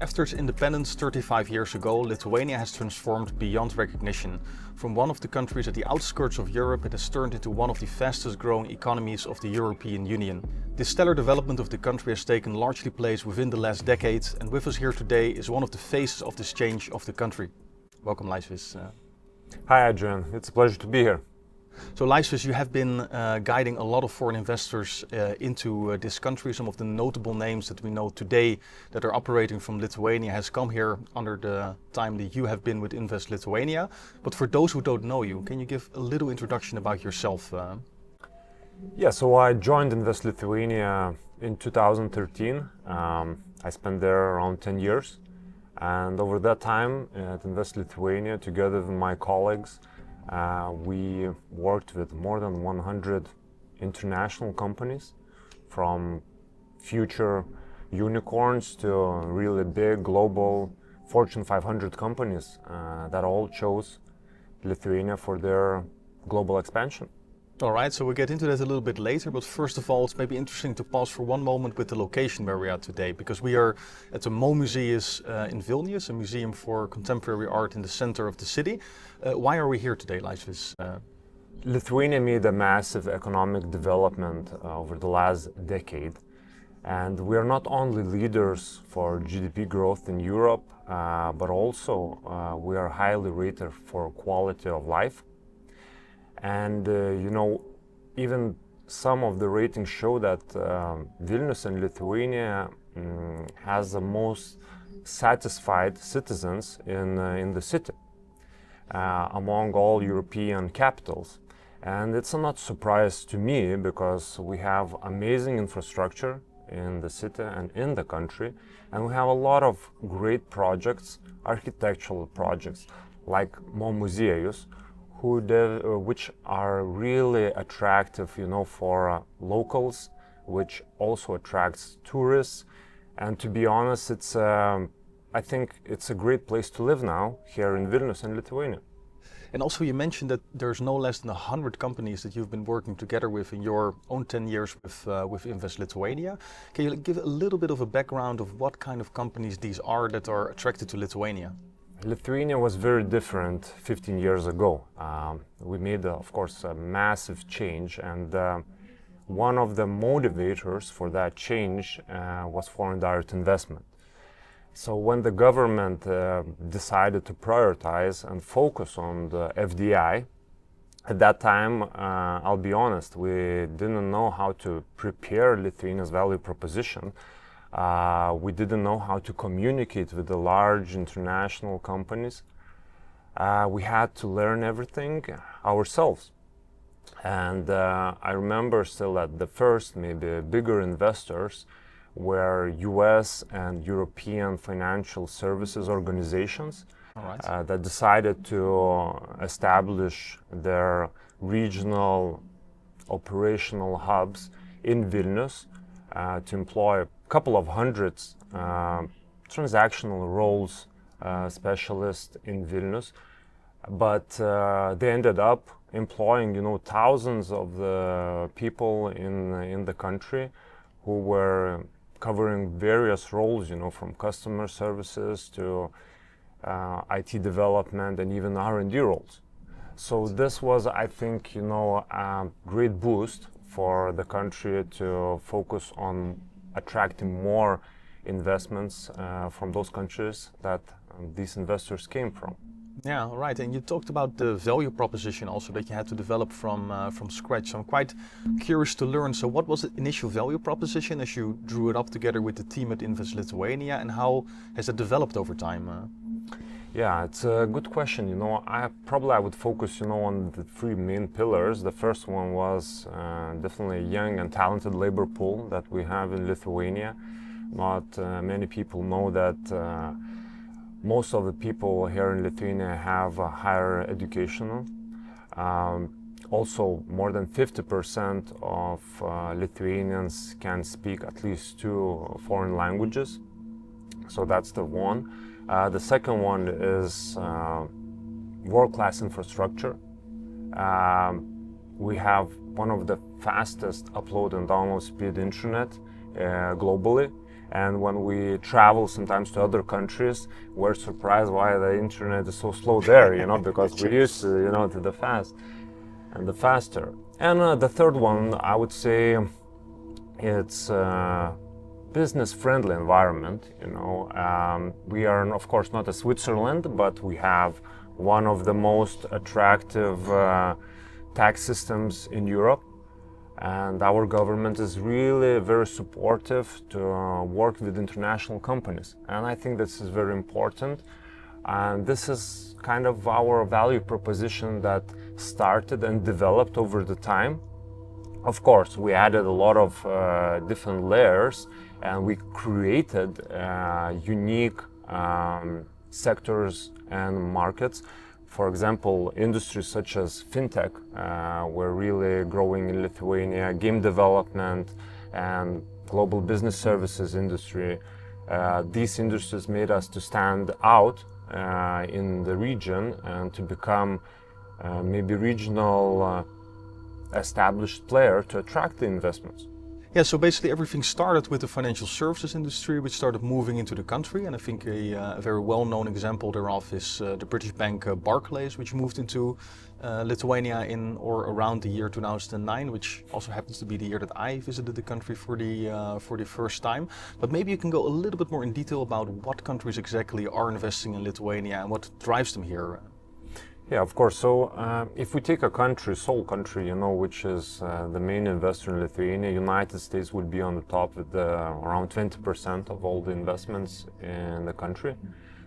After its independence 35 years ago, Lithuania has transformed beyond recognition. From one of the countries at the outskirts of Europe, it has turned into one of the fastest growing economies of the European Union. This stellar development of the country has taken largely place within the last decade, and with us here today is one of the faces of this change of the country. Welcome, Laisvis. Hi, Adrian. It's a pleasure to be here. So, Laisvis, you have been guiding a lot of foreign investors into this country. Some of the notable names that we know today that are operating from Lithuania has come here under the time that you have been with Invest Lithuania. But for those who don't know you, can you give a little introduction about yourself? Yeah, so I joined Invest Lithuania in 2013. I spent there around 10 years. And over that time at Invest Lithuania, together with my colleagues, we worked with more than 100 international companies, from future unicorns to really big global Fortune 500 companies that all chose Lithuania for their global expansion. All right, so we'll get into that a little bit later, but first of all, it's maybe interesting to pause for one moment with the location where we are today, because we are at the Mo Museum in Vilnius, a museum for contemporary art in the center of the city. Why are we here today, Laisvis? Lithuania made a massive economic development over the last decade, and we are not only leaders for GDP growth in Europe, but also we are highly rated for quality of life. And even some of the ratings show that Vilnius and Lithuania has the most satisfied citizens in the city among all European capitals. And it's not a surprise to me, because we have amazing infrastructure in the city and in the country, and we have a lot of great projects, architectural projects like Mo Muziejus, which are really attractive, for locals, which also attracts tourists. And to be honest, I think it's a great place to live now here in Vilnius and Lithuania. And also you mentioned that there's no less than 100 companies that you've been working together with in your own 10 years with Invest Lithuania. Can you give a little bit of a background of what kind of companies these are that are attracted to Lithuania? Lithuania was very different 15 years ago. We made, of course, a massive change, and one of the motivators for that change was foreign direct investment. So when the government decided to prioritize and focus on the FDI, at that time, I'll be honest, we didn't know how to prepare Lithuania's value proposition. We didn't know how to communicate with the large international companies. We had to learn everything ourselves. And I remember still that the first, maybe bigger investors were US and European financial services organizations. All right. That decided to establish their regional operational hubs in Vilnius to employ couple of hundreds transactional roles specialists in Vilnius, but they ended up employing thousands of the people in the country who were covering various roles, from customer services to IT development and even R&D roles. So this was, I think, a great boost for the country to focus on attracting more investments from those countries that these investors came from. Yeah, right. And you talked about the value proposition also that you had to develop from scratch. So I'm quite curious to learn. So what was the initial value proposition as you drew it up together with the team at Invest Lithuania, and how has it developed over time? Yeah, it's a good question. I would focus, on the three main pillars. The first one was definitely a young and talented labor pool that we have in Lithuania. Not many people know that most of the people here in Lithuania have a higher education. Also, more than 50% of Lithuanians can speak at least 2 foreign languages. So that's the one. The second one is world-class infrastructure. We have one of the fastest upload and download speed internet globally, And when we travel sometimes to other countries, we're surprised why the internet is so slow there, because we're used to, to the fast and the faster. And the third one, I would say, it's business-friendly environment. We are, of course, not a Switzerland, but we have one of the most attractive tax systems in Europe. And our government is really very supportive to work with international companies. And I think this is very important. And this is kind of our value proposition that started and developed over the time. Of course, we added a lot of different layers, and we created unique sectors and markets. For example, industries such as fintech were really growing in Lithuania, game development and global business services industry. These industries made us to stand out in the region and to become maybe regional established player to attract the investments. Yeah, so basically everything started with the financial services industry, which started moving into the country. And I think a very well-known example thereof is the British bank Barclays, which moved into Lithuania in or around the year 2009, which also happens to be the year that I visited the country for the first time. But maybe you can go a little bit more in detail about what countries exactly are investing in Lithuania and what drives them here. Yeah, of course. So if we take a country, sole country, which is the main investor in Lithuania, United States would be on the top with around 20% of all the investments in the country,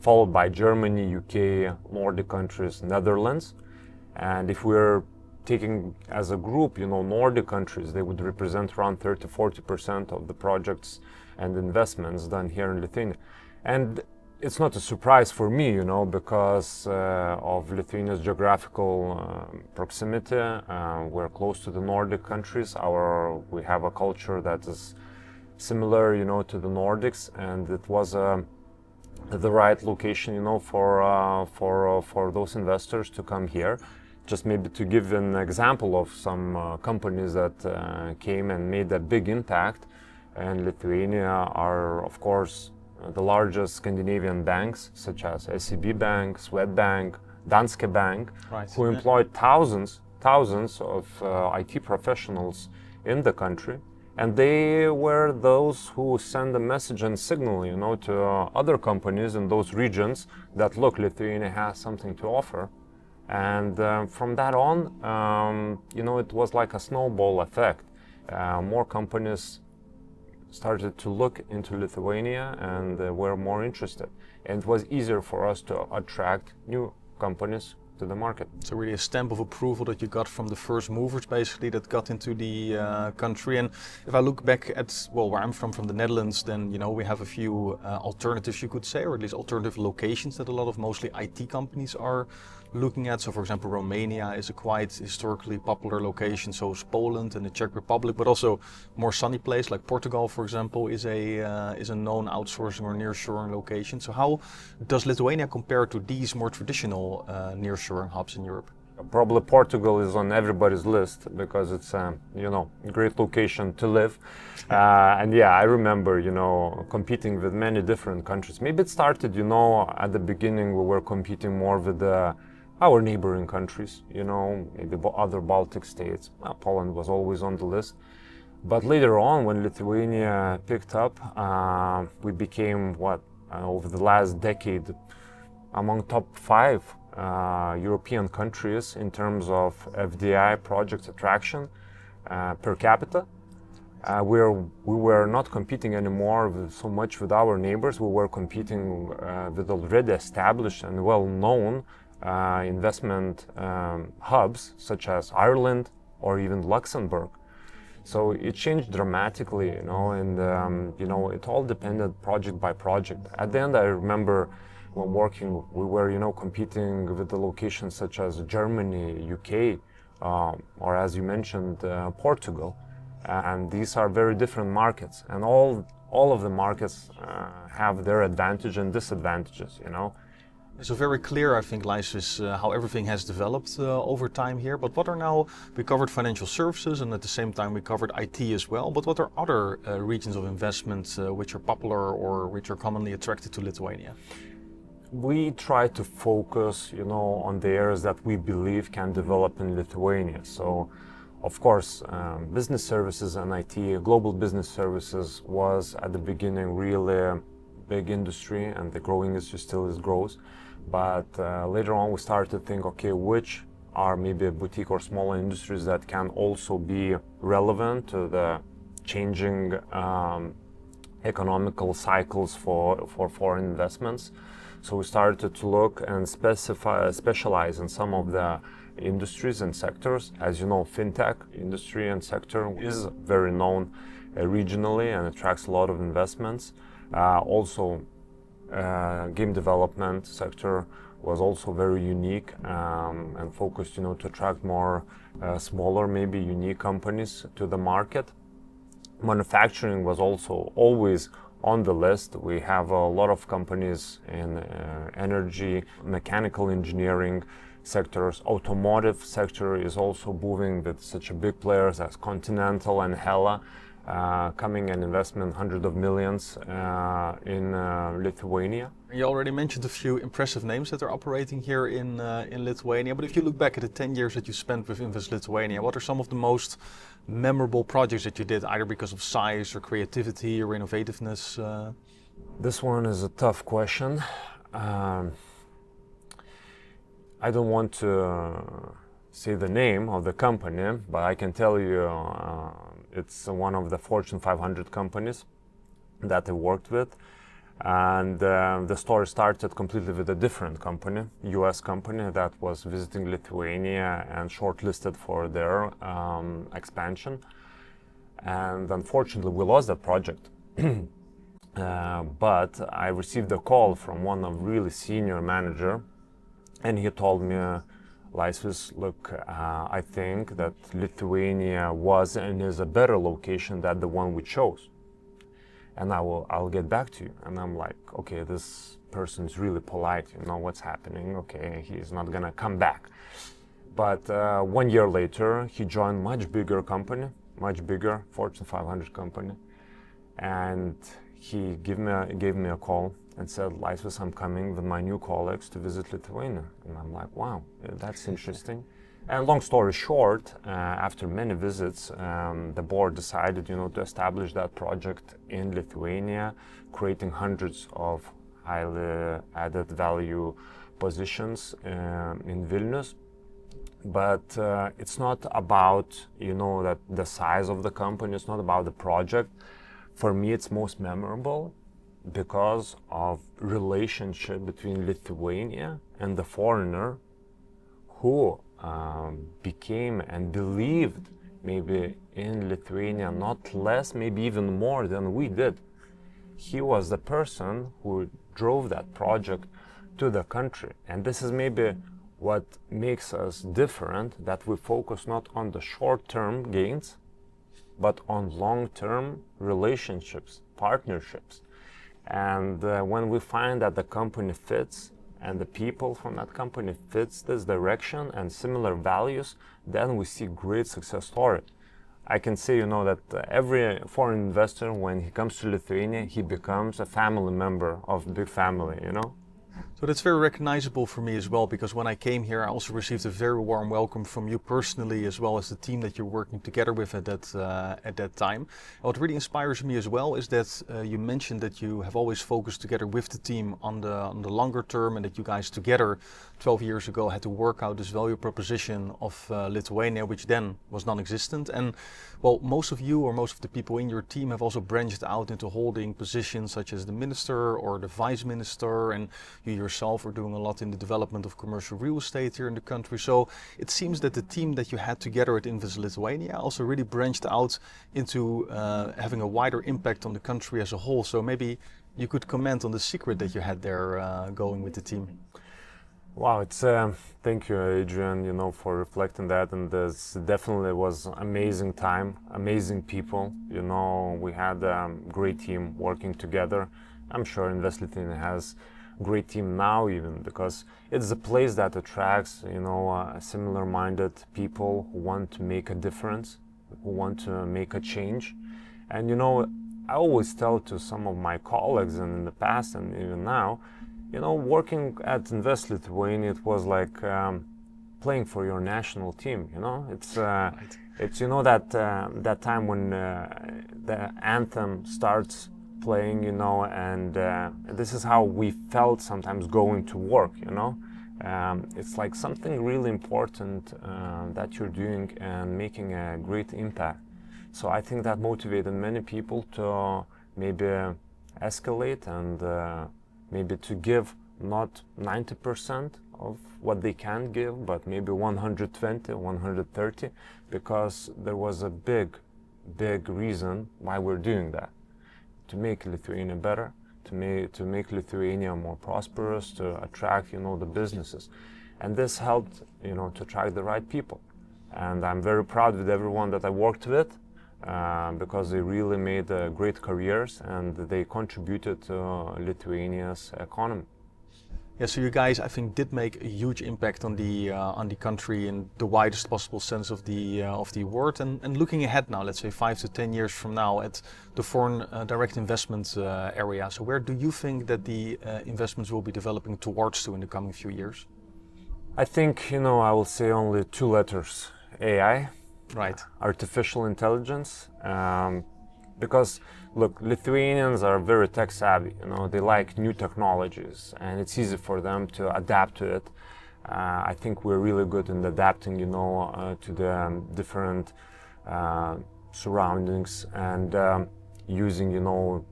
followed by Germany, UK, Nordic countries, Netherlands. And if we're taking as a group, Nordic countries, they would represent around 30-40% of the projects and investments done here in Lithuania. And it's not a surprise for me, because of Lithuania's geographical proximity. We're close to the Nordic countries. We have a culture that is similar, to the Nordics, and it was the right location, for those investors to come here. Just maybe to give an example of some companies that came and made a big impact in Lithuania are, of course, the largest Scandinavian banks, such as SEB Bank, Swedbank, Danske Bank, right, who employed thousands of IT professionals in the country. And they were those who send a message and signal, to other companies in those regions that, look, Lithuania has something to offer. And from that on, it was like a snowball effect. More companies started to look into Lithuania and were more interested. And it was easier for us to attract new companies to the market. So really a stamp of approval that you got from the first movers, basically, that got into the country. And if I look back at, where I'm from the Netherlands, then, we have a few alternatives, you could say, or at least alternative locations that a lot of mostly IT companies are looking at. So for example, Romania is a quite historically popular location, so is Poland and the Czech Republic, but also more sunny place like Portugal, for example, is a known outsourcing or nearshoring location. So how does Lithuania compare to these more traditional nearshoring hubs in Europe? Probably Portugal is on everybody's list because it's a great location to live. And yeah, I remember competing with many different countries. Maybe it started at the beginning we were competing more with our neighboring countries, maybe other Baltic states. Poland was always on the list. But later on, when Lithuania picked up, we became over the last decade among top 5 European countries in terms of FDI project attraction per capita. We were not competing anymore so much with our neighbors. We were competing with already established and well-known investment hubs such as Ireland or even Luxembourg. So it changed dramatically, and it all depended project by project. At the end, I remember when working, we were, competing with the locations such as Germany, UK, or as you mentioned, Portugal. And these are very different markets, and all of the markets have their advantages and disadvantages, So very clear, I think, Laisvis, how everything has developed over time here. But what are now, we covered financial services and at the same time we covered IT as well. But what are other regions of investment which are popular or which are commonly attracted to Lithuania? We try to focus, on the areas that we believe can develop in Lithuania. So, of course, business services and IT, global business services was at the beginning really a big industry, and the growing industry still grows. But later on, we started to think, okay, which are maybe boutique or smaller industries that can also be relevant to the changing economical cycles for foreign investments. So we started to look and specialize in some of the industries and sectors. As you know, fintech industry and sector is very known regionally and attracts a lot of investments. Also, game development sector was also very unique and focused, to attract more smaller, maybe unique companies to the market. Manufacturing was also always on the list. We have a lot of companies in energy, mechanical engineering sectors. Automotive sector is also booming with such a big players as Continental and Hella coming and investment hundreds of millions in Lithuania. You already mentioned a few impressive names that are operating here in Lithuania, but if you look back at the 10 years that you spent with Invest Lithuania, what are some of the most memorable projects that you did, either because of size or creativity or innovativeness? This one is a tough question. I don't want to say the name of the company, but I can tell you it's one of the Fortune 500 companies that I worked with. And the story started completely with a different company, US company that was visiting Lithuania and shortlisted for their expansion. And unfortunately, we lost that project. But I received a call from one of really senior manager, and he told me, Laisvis, look, I think that Lithuania was and is a better location than the one we chose. And I'll get back to you. And I'm like, okay, this person is really polite, what's happening. Okay, he's not gonna come back. But 1 year later, he joined much bigger company, much bigger Fortune 500 company. And he gave me a call and said, Laisvis, I'm coming with my new colleagues to visit Lithuania. And I'm like, wow, that's interesting. And long story short, after many visits, the board decided, to establish that project in Lithuania, creating hundreds of highly added value positions in Vilnius. But it's not about, that the size of the company, it's not about the project. For me, it's most memorable because of relationship between Lithuania and the foreigner who became and believed maybe in Lithuania not less, maybe even more than we did. He was the person who drove that project to the country. And this is maybe what makes us different, that we focus not on the short-term gains, but on long-term relationships, partnerships. And when we find that the company fits and the people from that company fits this direction and similar values, then we see great success story. I can say, that every foreign investor, when he comes to Lithuania, he becomes a family member of the big family, So that's very recognizable for me as well, because when I came here, I also received a very warm welcome from you personally, as well as the team that you're working together with at that time. What really inspires me as well is that you mentioned that you have always focused together with the team on the longer term, and that you guys together 12 years ago had to work out this value proposition of Lithuania, which then was non-existent. And well, most of you or most of the people in your team have also branched out into holding positions such as the minister or the vice minister, and you yourself are doing a lot in the development of commercial real estate here in the country. So it seems that the team that you had together at Invest Lithuania also really branched out into having a wider impact on the country as a whole. So maybe you could comment on the secret that you had there going with the team. Wow, it's thank you, Adrian, for reflecting that. And this definitely was amazing time, amazing people. We had a great team working together. I'm sure Invest Lithuania has great team now, even because it's a place that attracts, similar-minded people who want to make a difference, who want to make a change. And I always tell to some of my colleagues, and in the past and even now, working at Invest Lithuania, it was like playing for your national team. It's it's that time when the anthem starts playing, and this is how we felt sometimes going to work. It's like something really important that you're doing and making a great impact. So I think that motivated many people to maybe escalate and maybe to give not 90% of what they can give, but maybe 120, 130, because there was a big reason why we're doing that. To make Lithuania better, to make Lithuania more prosperous, to attract, the businesses. And this helped, to attract the right people. And I'm very proud with everyone that I worked with, because they really made great careers and they contributed to Lithuania's economy. Yeah, so you guys, I think, did make a huge impact on the country in the widest possible sense of the word. And looking ahead now, let's say 5 to 10 years from now, at the foreign direct investment area. So where do you think that the investments will be developing towards to in the coming few years? I think, I will say only 2 letters: AI, right? Artificial intelligence. Because look, Lithuanians are very tech savvy, they like new technologies and it's easy for them to adapt to it. I think we're really good in adapting, to the different surroundings and using,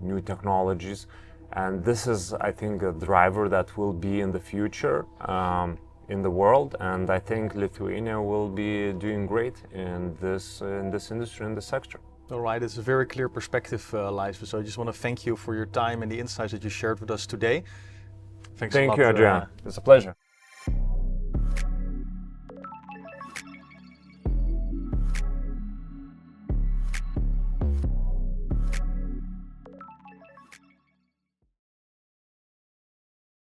new technologies. And this is, I think, a driver that will be in the future in the world. And I think Lithuania will be doing great in this industry, in this sector. All right, it's a very clear perspective, Laisvis. So I just want to thank you for your time and the insights that you shared with us today. Thanks a lot. Thank you, Adrian. It's a pleasure.